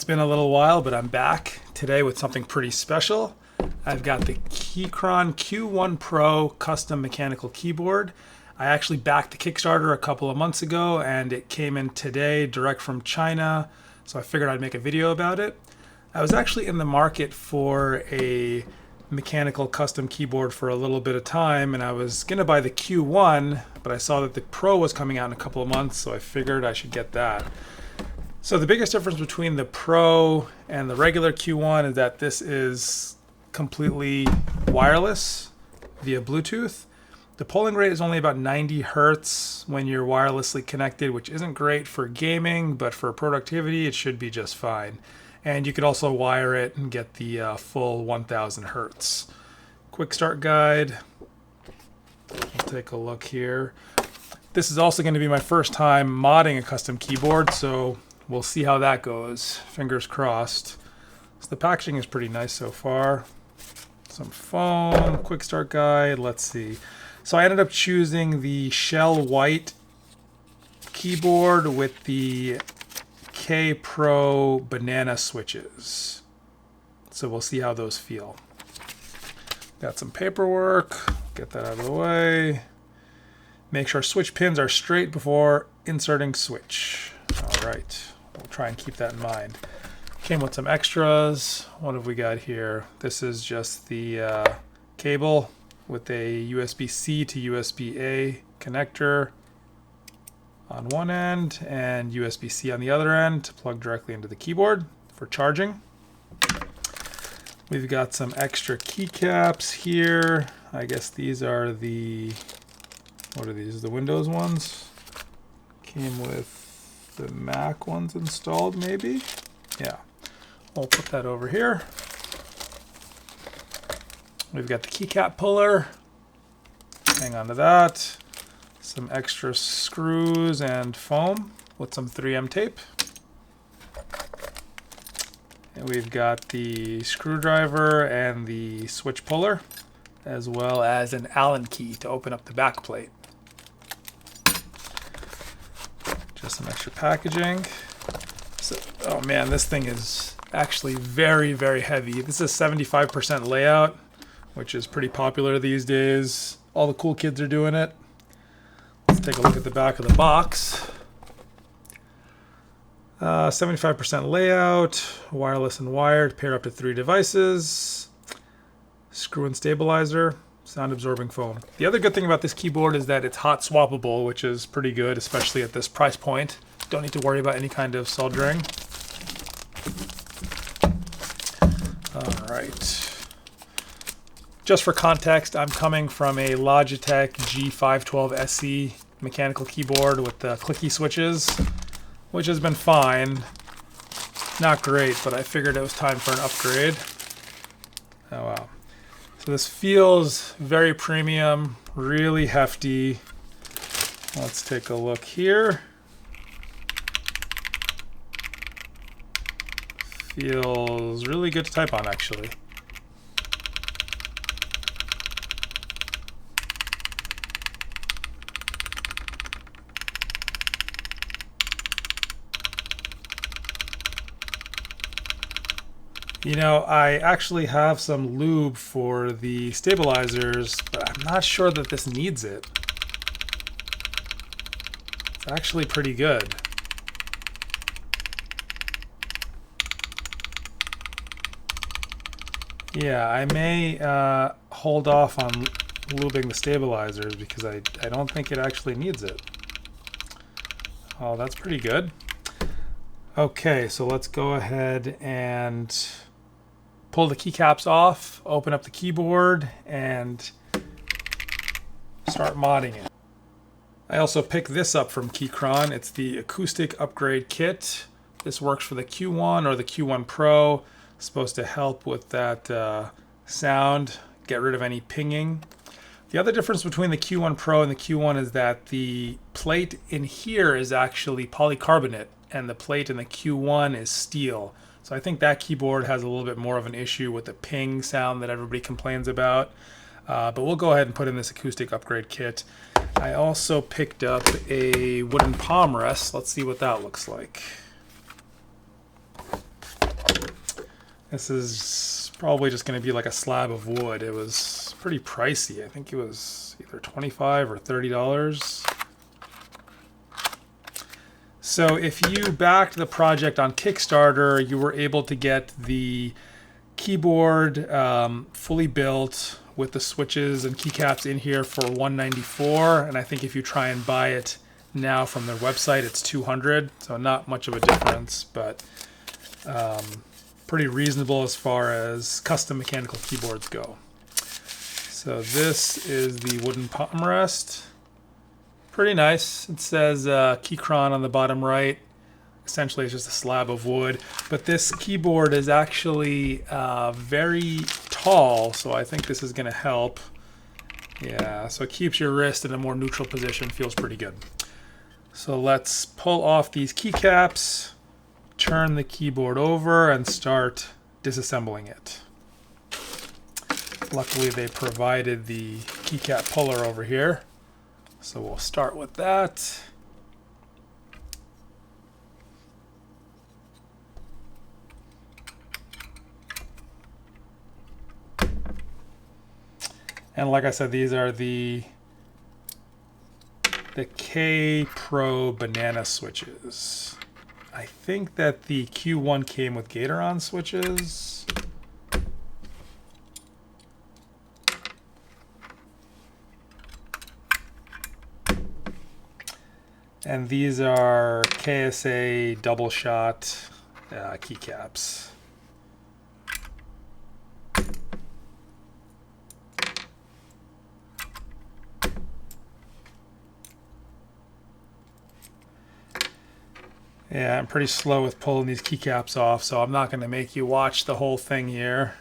been a little while, but I'm back today with something pretty special. I've got the Keychron Q1 Pro custom mechanical keyboard. I actually backed the Kickstarter a couple of months ago and it came in today direct from China, so I figured I'd make a video about it. I was actually in the market for a mechanical custom keyboard for a little bit of time, and I was going to buy the Q1, but I saw that the Pro was coming out in a couple of months, so I figured I should get that. So the biggest difference between the Pro and the regular Q1 is that this is completely wireless via Bluetooth. The polling rate is only about 90 hertz when you're wirelessly connected, which isn't great for gaming, but for productivity it should be just fine. And you could also wire it and get the full 1000 hertz. Quick start guide. We'll take a look here. This is also going to be my first time modding a custom keyboard, so we'll see how that goes. Fingers crossed. So the packaging is pretty nice so far. Some foam, quick start guide. Let's see. So I ended up choosing the shell white keyboard with the K Pro banana switches. So we'll see how those feel. Got some paperwork. Get that out of the way. Make sure switch pins are straight before inserting switch. All right. We'll try and keep that in mind. Came with some extras. What have we got here? This is just the cable with a USB-C to USB-A connector on one end and USB-C on the other end to plug directly into the keyboard for charging. We've got some extra keycaps here. I guess these are the, what are these? The Windows ones? Came with the Mac ones installed, maybe? Yeah. I'll put that over here. We've got the keycap puller. Hang on to that. Some extra screws and foam with some 3M tape. And we've got the screwdriver and the switch puller, as well as an Allen key to open up the back plate. Just some extra packaging. So, oh man, this thing is actually very, very heavy. This is 75% layout, which is pretty popular these days. All the cool kids are doing it. Let's take a look at the back of the box. 75% layout, wireless and wired, pair up to 3 devices, screw and stabilizer, sound absorbing foam. The other good thing about this keyboard is that it's hot swappable, which is pretty good, especially at this price point. Don't need to worry about any kind of soldering. All right. Just for context, I'm coming from a Logitech G512 SE mechanical keyboard with the clicky switches, which has been fine. Not great, but I figured it was time for an upgrade. Oh wow. So this feels very premium, really hefty. Let's take a look here. Feels really good to type on, actually. You know, I actually have some lube for the stabilizers, but I'm not sure that this needs it. It's actually pretty good. Yeah, I may hold off on lubing the stabilizers because I don't think it actually needs it. Oh, that's pretty good. Okay, so let's go ahead and pull the keycaps off, open up the keyboard, and start modding it. I also picked this up from Keychron. It's the Acoustic Upgrade Kit. This works for the Q1 or the Q1 Pro. It's supposed to help with that sound, get rid of any pinging. The other difference between the Q1 Pro and the Q1 is that the plate in here is actually polycarbonate, and the plate in the Q1 is steel. So I think that keyboard has a little bit more of an issue with the ping sound that everybody complains about. But we'll go ahead and put in this acoustic upgrade kit. I also picked up a wooden palm rest. Let's see what that looks like. This is probably just going to be like a slab of wood. It was pretty pricey. I think it was either $25 or $30. So if you backed the project on Kickstarter, you were able to get the keyboard fully built with the switches and keycaps in here for $194, and I think if you try and buy it now from their website, it's $200. So not much of a difference, but pretty reasonable as far as custom mechanical keyboards go. So this is the wooden palm rest. Pretty nice. It says Keychron on the bottom right. Essentially, it's just a slab of wood. But this keyboard is actually very tall, so I think this is going to help. Yeah, so it keeps your wrist in a more neutral position. Feels pretty good. So let's pull off these keycaps, turn the keyboard over, and start disassembling it. Luckily, they provided the keycap puller over here. So we'll start with that. And like I said, these are the K Pro banana switches. I think that the Q1 came with Keychron switches. And these are KSA double shot keycaps. Yeah, I'm pretty slow with pulling these keycaps off, so I'm not going to make you watch the whole thing here.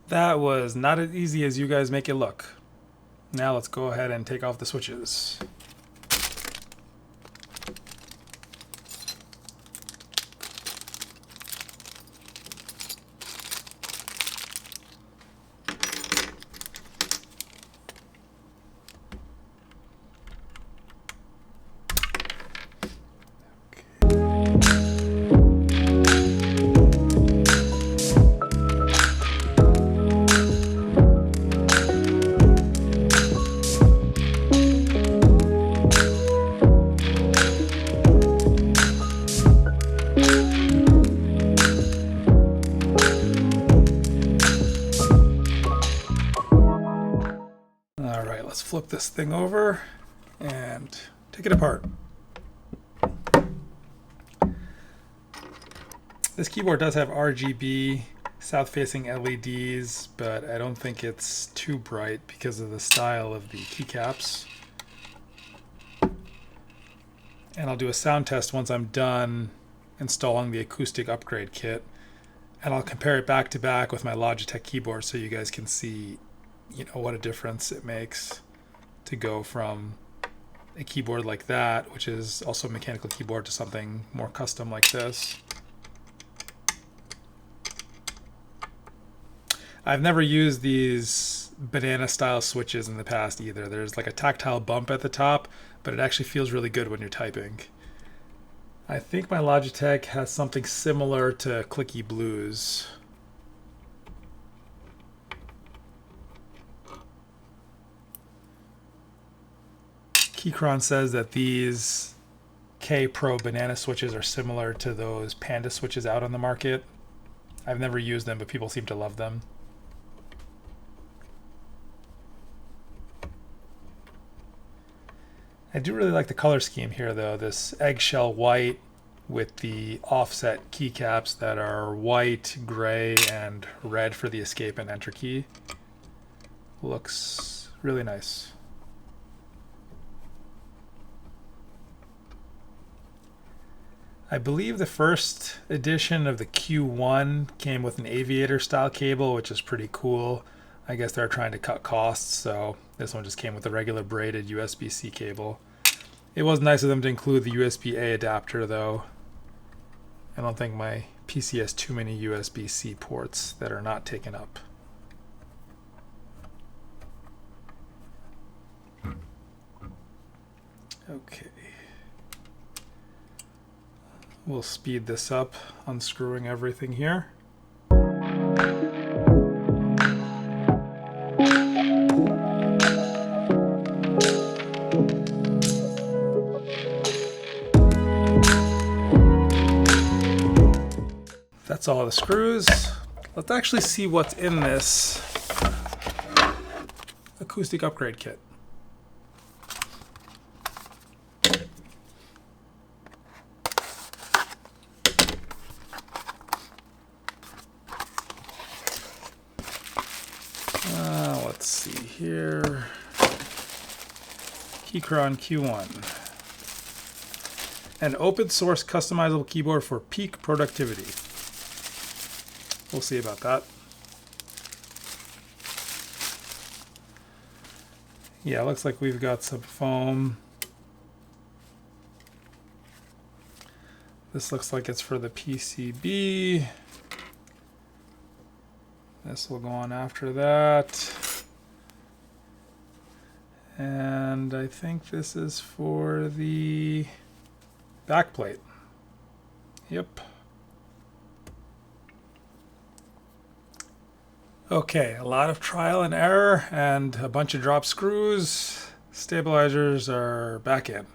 That was not as easy as you guys make it look. Now let's go ahead and take off the switches. Let's flip this thing over and take it apart. This keyboard does have RGB south-facing LEDs, but I don't think it's too bright because of the style of the keycaps. And I'll do a sound test once I'm done installing the acoustic upgrade kit, and I'll compare it back to back with my Logitech keyboard so you guys can see, what a difference it makes to go from a keyboard like that, which is also a mechanical keyboard, to something more custom like this. I've never used these banana style switches in the past either. There's like a tactile bump at the top, but it actually feels really good when you're typing. I think my Logitech has something similar to Clicky Blues. Keychron says that these K Pro banana switches are similar to those Panda switches out on the market. I've never used them, but people seem to love them. I do really like the color scheme here though, this eggshell white with the offset keycaps that are white, gray, and red for the escape and enter key. Looks really nice. I believe the first edition of the Q1 came with an aviator style cable, which is pretty cool. I guess they're trying to cut costs, so this one just came with a regular braided USB-C cable. It was nice of them to include the USB-A adapter, though. I don't think my PC has too many USB-C ports that are not taken up. Okay. We'll speed this up, unscrewing everything here. That's all the screws. Let's actually see what's in this acoustic upgrade kit. Let's see here. Keychron Q1. An open source customizable keyboard for peak productivity. We'll see about that. Yeah, looks like we've got some foam. This looks like it's for the PCB. This will go on after that. And I think this is for the backplate. Yep. Okay, a lot of trial and error and a bunch of drop screws. Stabilizers are back in.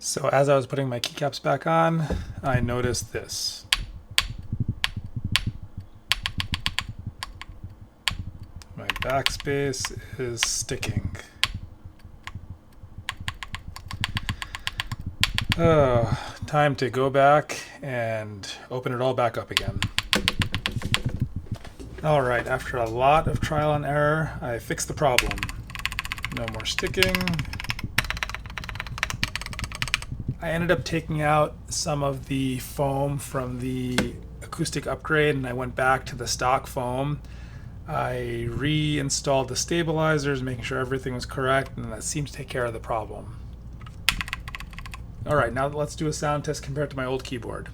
So as I was putting my keycaps back on, I noticed this. My backspace is sticking. Oh, time to go back and open it all back up again. All right, after a lot of trial and error, I fixed the problem. No more sticking. I ended up taking out some of the foam from the acoustic upgrade and I went back to the stock foam. I reinstalled the stabilizers, making sure everything was correct, and that seemed to take care of the problem. All right, now let's do a sound test compared to my old keyboard.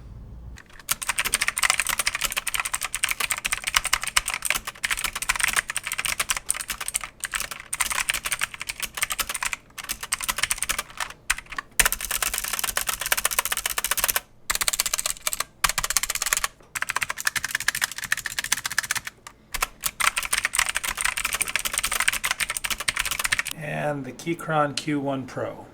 And the Keychron Q1 Pro.